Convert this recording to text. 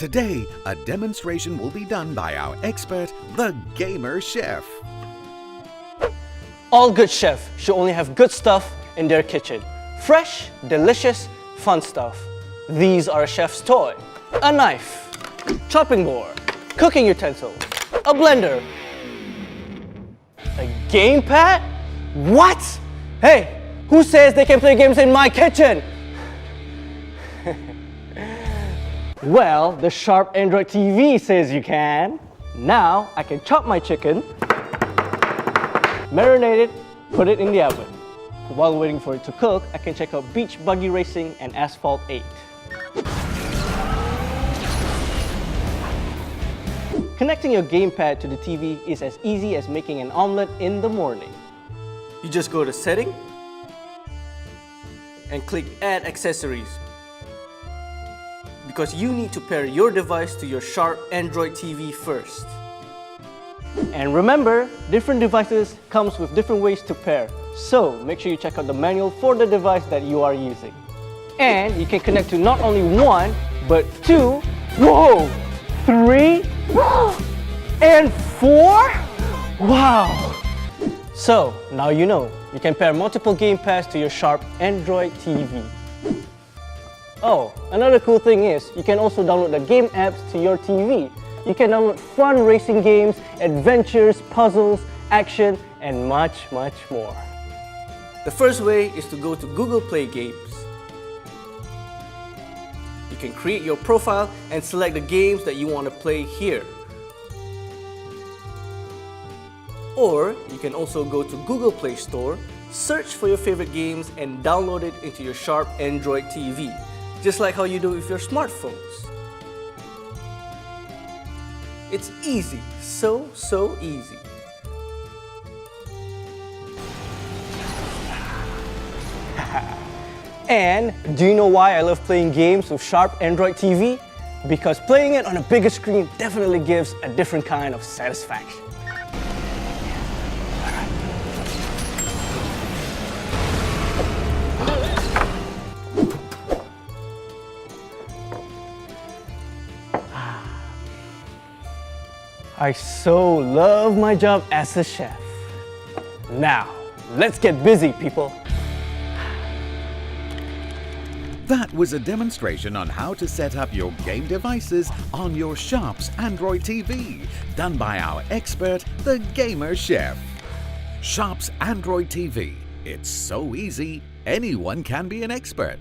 Today, a demonstration will be done by our expert, the Gamer Chef. All good chefs should only have good stuff in their kitchen. Fresh, delicious, fun stuff. These are a chef's toy. A knife, chopping board, cooking utensil, a blender, a gamepad? What? Hey, who says they can play games in my kitchen? Well, the sharp Android TV says you can. Now I can chop my chicken, marinate it, put it in the oven. While waiting for it to cook, I can check out beach buggy racing and Asphalt 8. Connecting your gamepad to the TV is as easy as making an omelette in the morning. You just go to Setting and click Add Accessories, because you need to pair your device to your sharp Android TV first. And remember, different devices comes with different ways to pair, so make sure you check out the manual for the device that you are using. And you can connect to not only one, but two, whoa, three, and four? Wow! So, now you know, you can pair multiple gamepads to your sharp Android TV. Oh, another cool thing is, you can also download the game apps to your TV. You can download fun racing games, adventures, puzzles, action, and much, much more. The first way is to go to Google Play Games. You can create your profile and select the games that you want to play here. Or you can also go to Google Play Store, search for your favorite games, and download it into your sharp Android TV, just like how you do with your smartphones. It's easy, so easy. And do you know why I love playing games with sharp Android TV? Because playing it on a bigger screen definitely gives a different kind of satisfaction. I so love my job as a chef. Now, let's get busy, people. That was a demonstration on how to set up your game devices on your Sharp's Android TV, done by our expert, the Gamer Chef. Sharp's Android TV. It's so easy, anyone can be an expert.